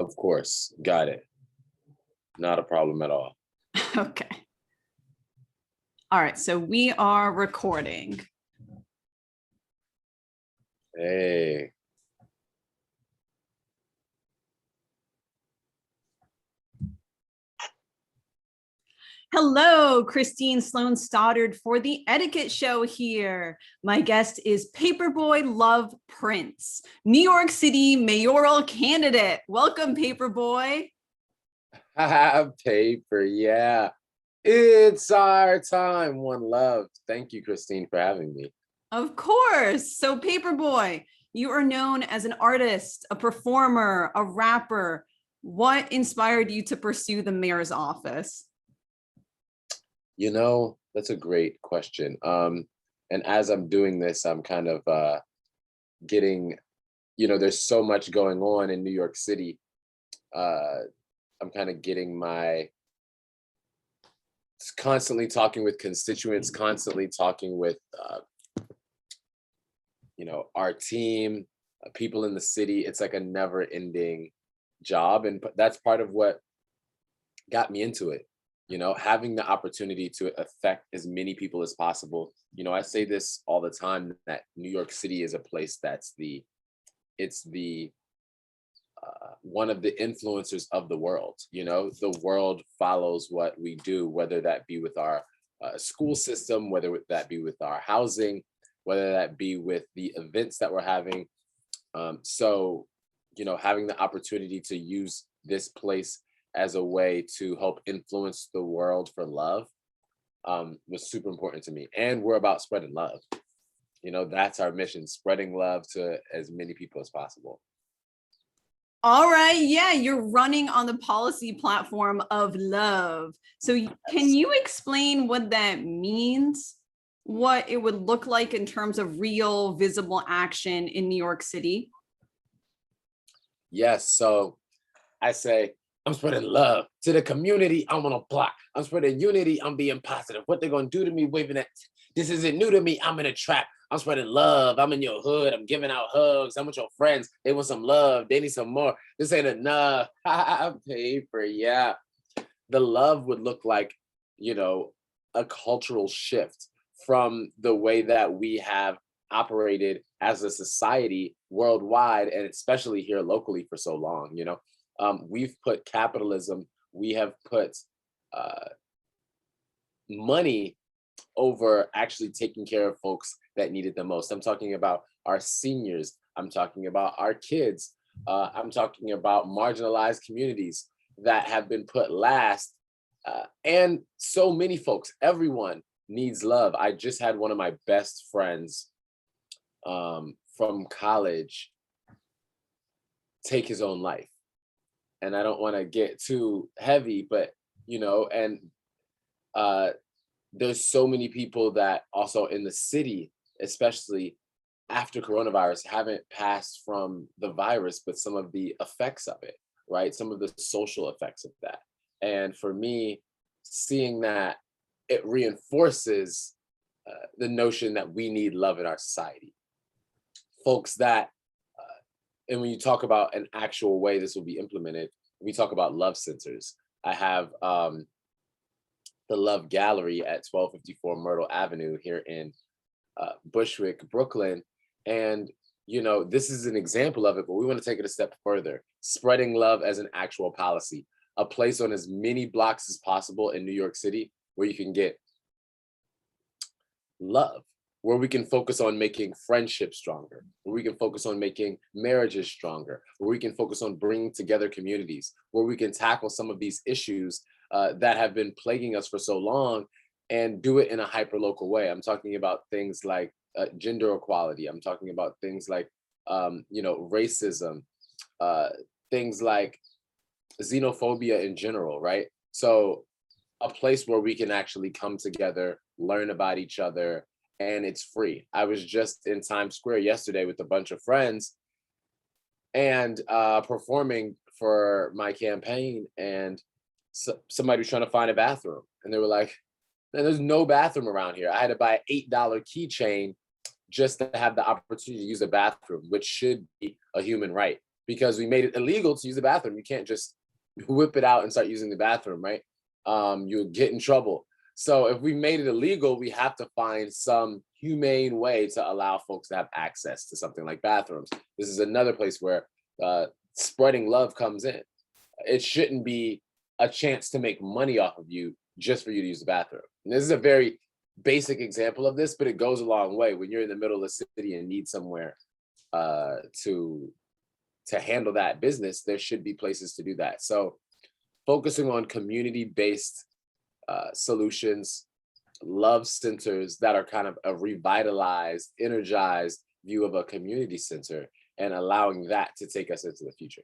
Of course. Got it. Not a problem at all. Okay. All right, so we are recording. Hey. Hello, Christine Sloan Stoddard for the Etiquette Show here. My guest is Paperboy Prince, New York City mayoral candidate. Welcome, Paperboy. Paper, yeah. It's our time. One love. Thank you, Christine, for having me. Of course. So, Paperboy, you are known as an artist, a performer, a rapper. What inspired you to pursue the mayor's office? You know, that's a great question. And as I'm doing this, I'm kind of getting, there's so much going on in New York City. I'm kind of getting constantly talking with constituents, constantly talking with, our team, people in the city. It's like a never ending job. And that's part of what got me into it. Having the opportunity to affect as many people as possible. I say this all the time that New York City is a place it's the one of the influencers of the world. The world follows what we do, whether that be with our school system, whether that be with our housing, whether that be with the events that we're having. So, having the opportunity to use this place as a way to help influence the world for love was super important to me. And we're about spreading love. That's our mission, spreading love to as many people as possible. All right. Yeah, you're running on the policy platform of love. So can you explain what that means? What it would look like in terms of real visible action in New York City? Yes. So I say, I'm spreading love to the community. I'm on a block. I'm spreading unity. I'm being positive. What they're going to do to me, waving at, this isn't new to me. I'm in a trap. I'm spreading love. I'm in your hood. I'm giving out hugs. I'm with your friends. They want some love. They need some more. This ain't enough. Paper, yeah. The love would look like, a cultural shift from the way that we have operated as a society worldwide, and especially here locally for so long. We've put capitalism, we have put money over actually taking care of folks that need it the most. I'm talking about our seniors. I'm talking about our kids. I'm talking about marginalized communities that have been put last. And so many folks, everyone needs love. I just had one of my best friends from college take his own life. And I don't want to get too heavy, but, and there's so many people that also in the city, especially after coronavirus, haven't passed from the virus, but some of the effects of it, right? Some of the social effects of that. And for me, seeing that, it reinforces the notion that we need love in our society. Folks that, and when you talk about an actual way this will be implemented, we talk about love centers. I have the Love Gallery at 1254 Myrtle Avenue here in Bushwick, Brooklyn. And, this is an example of it, but we want to take it a step further. Spreading love as an actual policy, a place on as many blocks as possible in New York City where you can get love, where we can focus on making friendships stronger, where we can focus on making marriages stronger, where we can focus on bringing together communities, where we can tackle some of these issues that have been plaguing us for so long and do it in a hyper-local way. I'm talking about things like gender equality. I'm talking about things like, racism, things like xenophobia in general, right? So a place where we can actually come together, learn about each other, and it's free. I was just in Times Square yesterday with a bunch of friends and performing for my campaign, and somebody was trying to find a bathroom, and they were like, "Man, there's no bathroom around here." I had to buy an $8 keychain just to have the opportunity to use a bathroom, which should be a human right. because we made it illegal to use the bathroom. You can't just whip it out and start using the bathroom, right? You'll get in trouble. So if we made it illegal, we have to find some humane way to allow folks to have access to something like bathrooms. This is another place where spreading love comes in. It shouldn't be a chance to make money off of you just for you to use the bathroom. And this is a very basic example of this, but it goes a long way. When you're in the middle of the city and need somewhere to handle that business, there should be places to do that. So focusing on community-based solutions, love centers that are kind of a revitalized, energized view of a community center, and allowing that to take us into the future.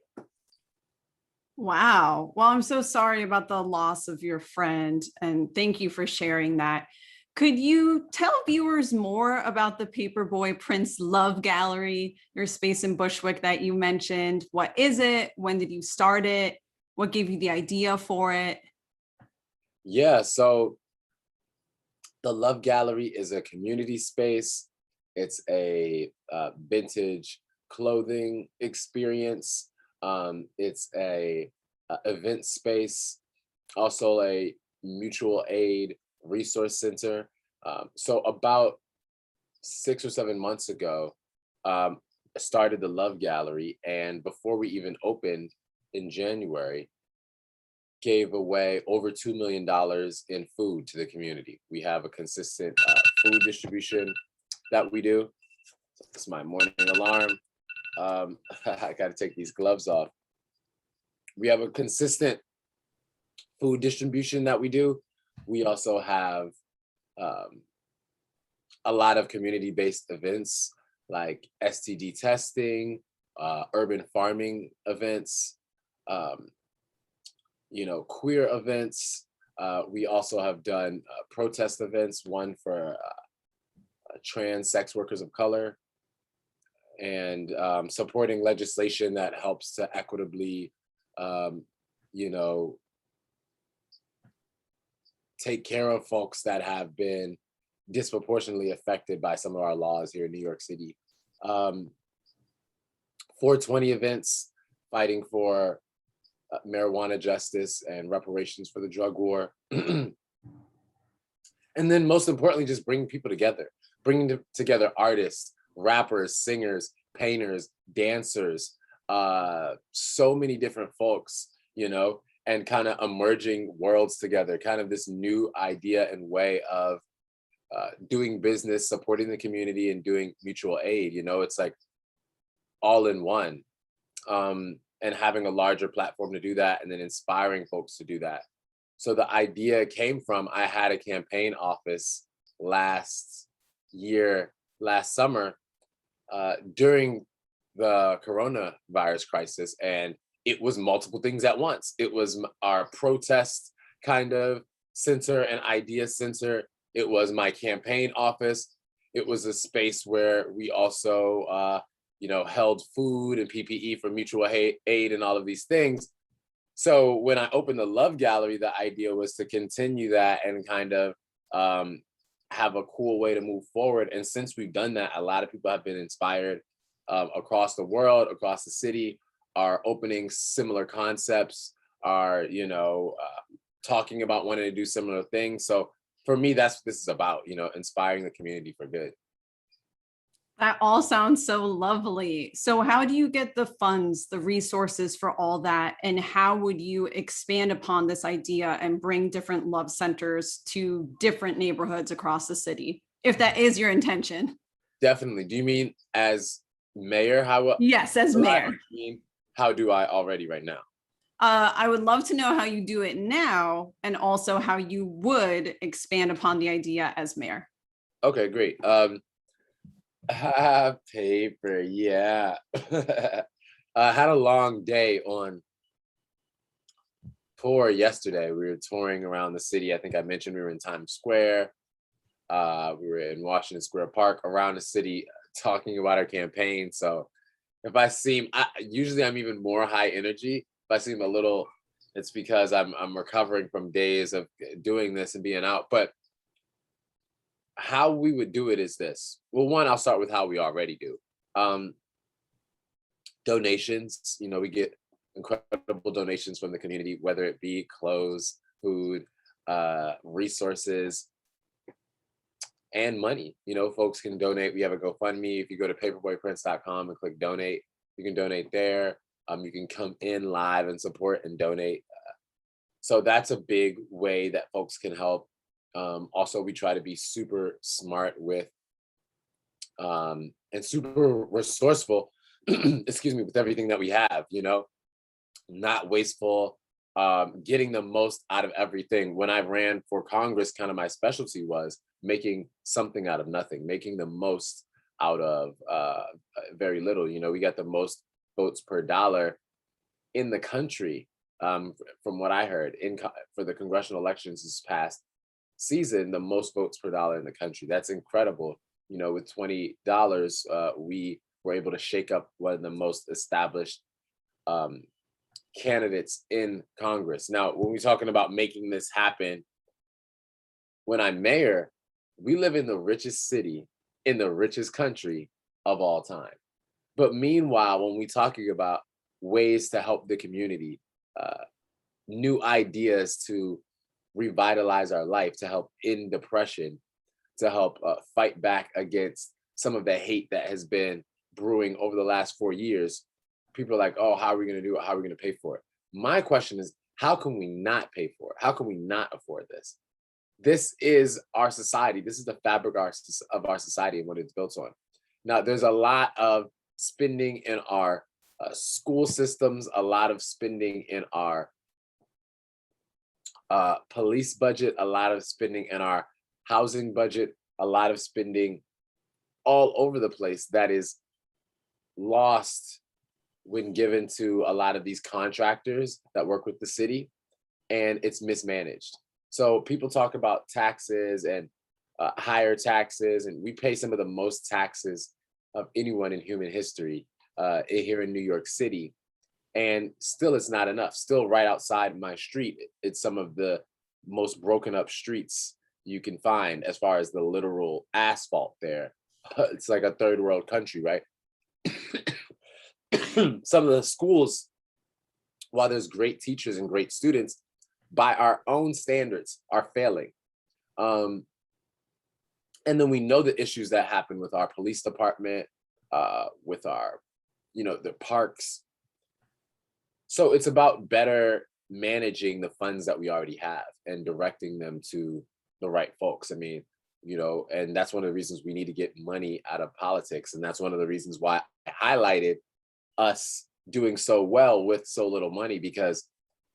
Wow. Well, I'm so sorry about the loss of your friend, and thank you for sharing that. Could you tell viewers more about the Paperboy Prince Love Gallery, your space in Bushwick that you mentioned? What is it? When did you start it? What gave you the idea for it? Yeah, so the Love Gallery is a community space. It's a vintage clothing experience. It's a event space, also a mutual aid resource center. So about 6 or 7 months ago, I started the Love Gallery, and before we even opened in January, gave away over $2 million in food to the community. We have a consistent food distribution that we do. It's my morning alarm. I got to take these gloves off. We have a consistent food distribution that we do. We also have a lot of community-based events like STD testing, urban farming events, queer events. We also have done protest events, one for trans sex workers of color, and supporting legislation that helps to equitably, take care of folks that have been disproportionately affected by some of our laws here in New York City. 420 events, fighting for marijuana justice and reparations for the drug war. And then most importantly, just bringing people together, bringing together artists, rappers, singers, painters, dancers, so many different folks, and kind of emerging worlds together, kind of this new idea and way of doing business, supporting the community, and doing mutual aid. It's like all in one. And having a larger platform to do that, and then inspiring folks to do that. So the idea came from, I had a campaign office last summer, during the coronavirus crisis, and it was multiple things at once. It was our protest kind of center and idea center. It was my campaign office. It was a space where we also, held food and PPE for mutual aid and all of these things. So when I opened the Love Gallery, the idea was to continue that and kind of have a cool way to move forward. And since we've done that, a lot of people have been inspired across the world, across the city, are opening similar concepts, are, talking about wanting to do similar things. So for me, that's what this is about, inspiring the community for good. That all sounds so lovely. So how do you get the funds, the resources for all that? And how would you expand upon this idea and bring different love centers to different neighborhoods across the city, if that is your intention? Definitely. Do you mean as mayor? Yes, as mayor. How do I already right now? I would love to know how you do it now, and also how you would expand upon the idea as mayor. Okay, great. Paper, yeah. I had a long day on tour yesterday. We were touring around the city. I think I mentioned we were in Times Square. We were in Washington Square Park, around the city, talking about our campaign. So if I seem, usually I'm even more high energy. If I seem a little, it's because I'm recovering from days of doing this and being out. But how we would do it is this. Well, one, I'll start with how we already do. Donations, we get incredible donations from the community, whether it be clothes, food, resources, and money. Folks can donate. We have a GoFundMe. If you go to paperboyprince.com and click donate, you can donate there. You can come in live and support and donate. So that's a big way that folks can help. Also, we try to be super smart with and super resourceful, excuse me, with everything that we have, not wasteful, getting the most out of everything. When I ran for Congress, kind of my specialty was making something out of nothing, making the most out of very little. We got the most votes per dollar in the country, from what I heard, for the congressional elections this past season, the most votes per dollar in the country. That's incredible. With $20, we were able to shake up one of the most established candidates in Congress. Now, when we're talking about making this happen, when I'm mayor, we live in the richest city in the richest country of all time. But meanwhile, when we're talking about ways to help the community, new ideas to revitalize our life, to help end depression, to help fight back against some of the hate that has been brewing over the last 4 years, people are like, oh, how are we going to do it? How are we going to pay for it? My question is, how can we not pay for it? How can we not afford this? This is our society. This is the fabric of our society and what it's built on. Now, there's a lot of spending in our school systems, a lot of spending in our police budget, a lot of spending in our housing budget, a lot of spending all over the place that is lost when given to a lot of these contractors that work with the city, and it's mismanaged. So people talk about taxes and higher taxes, and we pay some of the most taxes of anyone in human history here in New York City. And still it's not enough. Still right outside my street, it's some of the most broken up streets you can find as far as the literal asphalt there. It's like a third world country, right? Some of the schools, while there's great teachers and great students, by our own standards are failing. And then we know the issues that happen with our police department, with our, the parks. So it's about better managing the funds that we already have and directing them to the right folks. I mean, and that's one of the reasons we need to get money out of politics. And that's one of the reasons why I highlighted us doing so well with so little money, because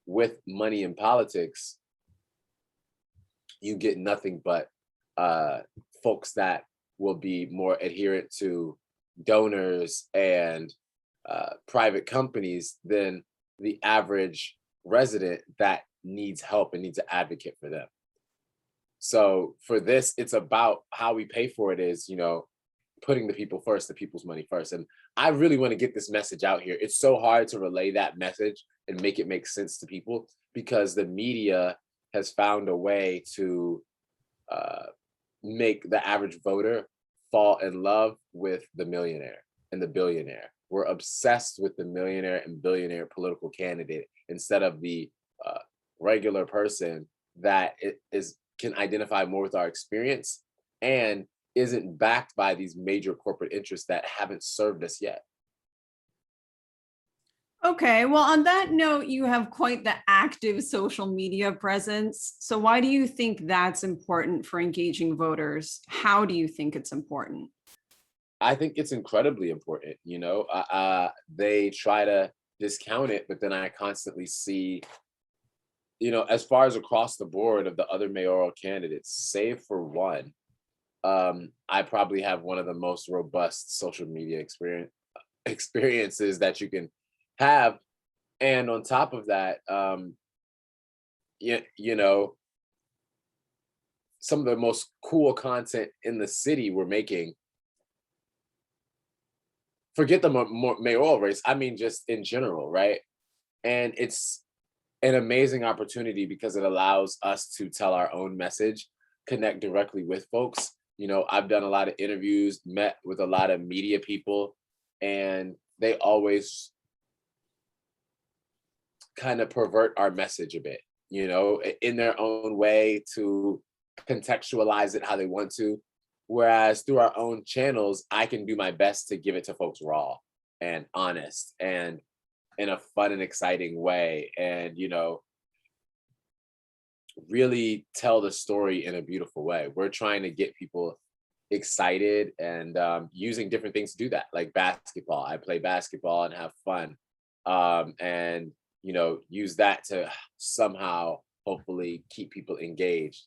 with money in politics, you get nothing but folks that will be more adherent to donors and private companies than the average resident that needs help and needs an advocate for them. So for this, it's about how we pay for it is, putting the people first, the people's money first. And I really want to get this message out here. It's so hard to relay that message and make it make sense to people because the media has found a way to make the average voter fall in love with the millionaire and the billionaire. We're obsessed with the millionaire and billionaire political candidate instead of the regular person that can identify more with our experience and isn't backed by these major corporate interests that haven't served us yet. Okay, well, on that note, you have quite the active social media presence. So why do you think that's important for engaging voters? How do you think it's important? I think it's incredibly important. They try to discount it, but then I constantly see, as far as across the board of the other mayoral candidates, save for one, I probably have one of the most robust social media experiences that you can have. And on top of that, some of the most cool content in the city we're making. Forget the mayoral race. I mean, just in general, right? And it's an amazing opportunity because it allows us to tell our own message, connect directly with folks. I've done a lot of interviews, met with a lot of media people, and they always kind of pervert our message a bit, you know, in their own way to contextualize it how they want to. Whereas through our own channels, I can do my best to give it to folks raw and honest and in a fun and exciting way. And, you know, really tell the story in a beautiful way. We're trying to get people excited and using different things to do that, like basketball. I play basketball and have fun. And, you know, use that to somehow hopefully keep people engaged.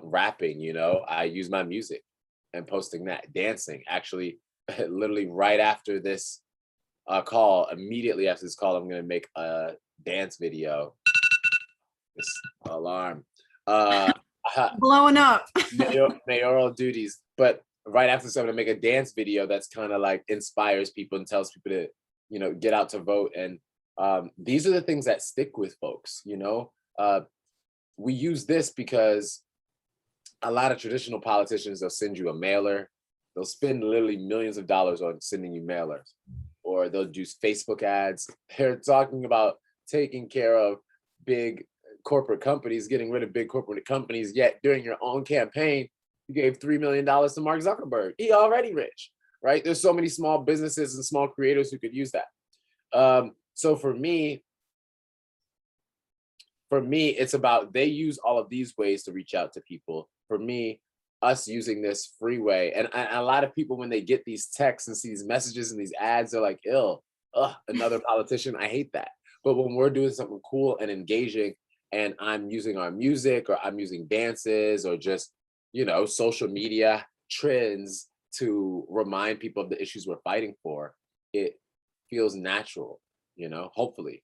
Rapping, you know, I use my music and posting that. Dancing, actually, literally right after this call, immediately after this call, I'm going to make a dance video. This alarm. Blowing up. Mayoral duties. But right after this, I'm going to make a dance video that's kind of like inspires people and tells people to, you know, get out to vote. And these are the things that stick with folks, you know. We use this because a lot of traditional politicians, they'll send you a mailer. They'll spend literally millions of dollars on sending you mailers, or they'll do Facebook ads. They're talking about taking care of big corporate companies, getting rid of big corporate companies, yet during your own campaign, you gave $3 million to Mark Zuckerberg. He already rich, right? There's so many small businesses and small creators who could use that. So for me, it's about they use all of these ways to reach out to people. For me, us using this free way. And a lot of people, when they get these texts and see these messages and these ads, they're like, another politician. I hate that. But when we're doing something cool and engaging, and I'm using our music, or I'm using dances, or just, you know, social media trends to remind people of the issues we're fighting for, it feels natural, you know, hopefully.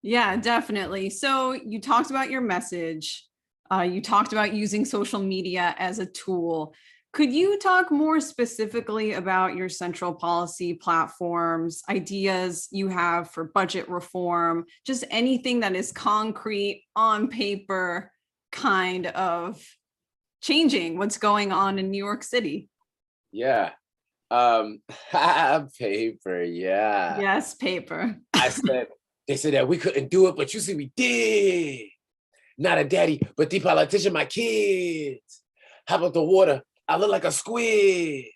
Yeah, definitely. So you talked about your message. You talked about using social media as a tool. Could you talk more specifically about your central policy platforms, ideas you have for budget reform, just anything that is concrete on paper, kind of changing what's going on in New York City? Yeah. Paper, yeah. Yes, paper. They said that we couldn't do it, but you see, we did. Not a daddy, but the politician, my kids. How about the water? I look like a squid.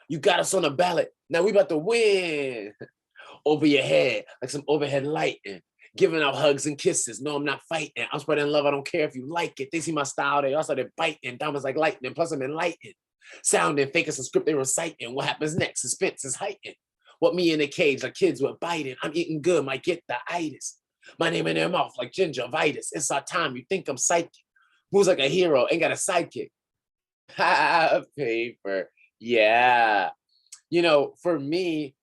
You got us on the ballot. Now we about to win. Over your head, like some overhead lighting. Giving out hugs and kisses. No, I'm not fighting. I'm spreading love. I don't care if you like it. They see my style. They also they're biting. Diamonds like lightning. Plus I'm enlightened. Sounding fake as a script they reciting. What happens next? Suspense is heightened. What me in a cage like kids were biting. I'm eating good. Might get the itis. My name in their mouth like gingivitis. It's our time. You think I'm psychic. Moves like a hero. Ain't got a sidekick. Paper. Yeah. You know, for me,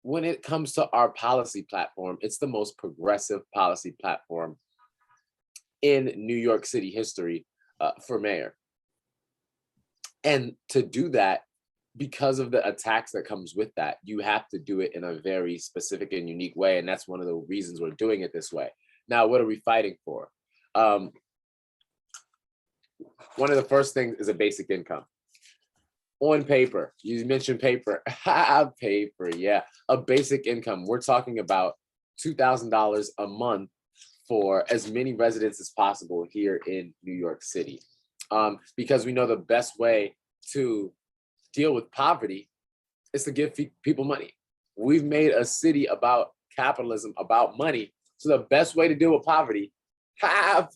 when it comes to our policy platform, it's the most progressive policy platform in New York City history for mayor. And to do that, because of the attacks that comes with that, you have to do it in a very specific and unique way. And that's one of the reasons we're doing it this way. Now, what are we fighting for? One of the first things is a basic income. On paper, you mentioned paper. Paper, yeah. A basic income. We're talking about $2,000 a month for as many residents as possible here in New York City. Because we know the best way to deal with poverty is to give people money. We've made a city about capitalism, about money. So the best way to deal with poverty,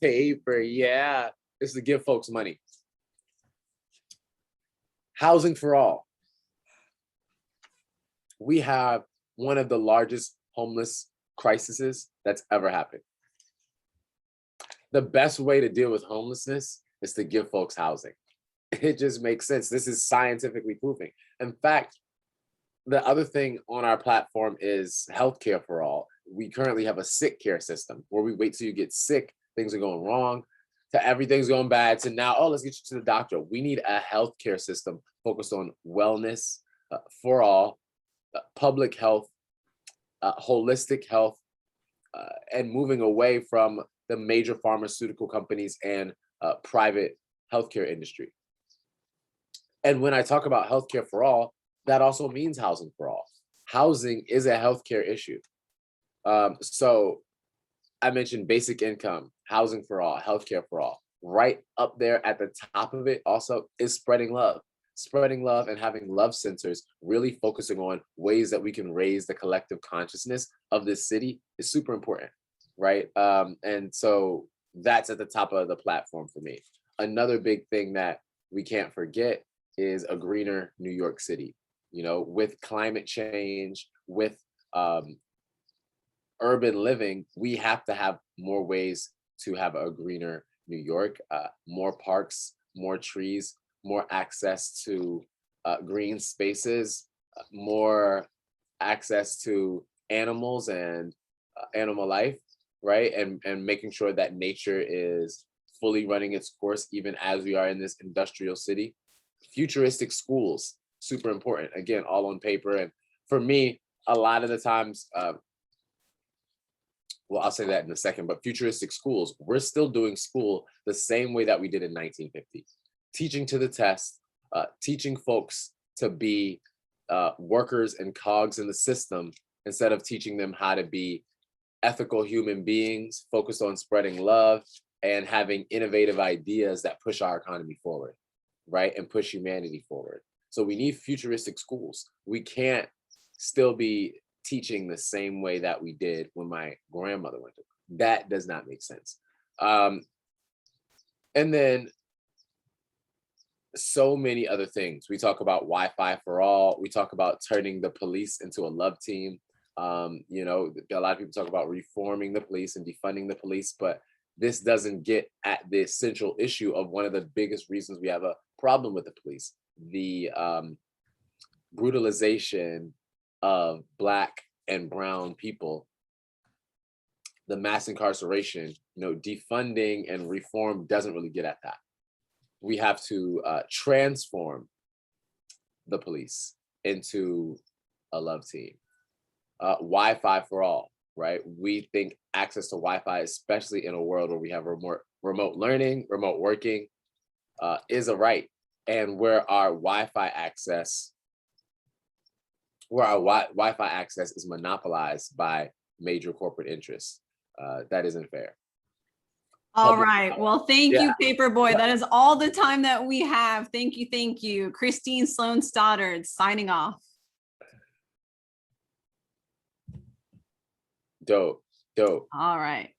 paper, yeah, is to give folks money. Housing for all. We have one of the largest homeless crises that's ever happened. The best way to deal with homelessness is to give folks housing. It just makes sense. This is scientifically proving. In fact, the other thing on our platform is healthcare for all. We currently have a sick care system where we wait till you get sick, things are going wrong, to everything's going bad, to now, oh, let's get you to the doctor. We need a healthcare system focused on wellness for all, public health, holistic health, and moving away from the major pharmaceutical companies and private healthcare industry. And when I talk about healthcare for all, that also means housing for all. housing is a healthcare issue. So I mentioned basic income, housing for all, healthcare for all. Right up there at the top of it also is spreading love. Spreading love and having love centers, really focusing on ways that we can raise the collective consciousness of this city is super important, right? And so that's at the top of the platform for me. Another big thing that we can't forget is a greener New York City. You know, with climate change, with urban living, we have to have more ways to have a greener New York, more parks, more trees, more access to green spaces, more access to animals and animal life, right? And making sure that nature is fully running its course, even as we are in this industrial city. Futuristic schools, super important. Again, all on paper. And for me, a lot of the times, well, I'll say that in a second, but futuristic schools, we're still doing school the same way that we did in 1950. Teaching to the test, teaching folks to be workers and cogs in the system instead of teaching them how to be ethical human beings focused on spreading love and having innovative ideas that push our economy forward, right? And push humanity forward. So we need futuristic schools. We can't still be teaching the same way that we did when my grandmother went to. That does not make sense. And then so many other things. We talk about Wi-Fi for all. We talk about turning the police into a love team. You know, a lot of people talk about reforming the police and defunding the police, but this doesn't get at the central issue of one of the biggest reasons we have a problem with the police: the brutalization of Black and brown people, the mass incarceration. You know, defunding and reform doesn't really get at that. We have to transform the police into a love team. Wi-Fi for all, right? We think access to Wi-Fi, especially in a world where we have remote learning, remote working, is a right. And where our Wi-Fi access is monopolized by major corporate interests. That isn't fair. All right. Well, thank you, Paperboy. That is all the time that we have. Thank you. Thank you. Christine Sloan Stoddard signing off. Dope. All right.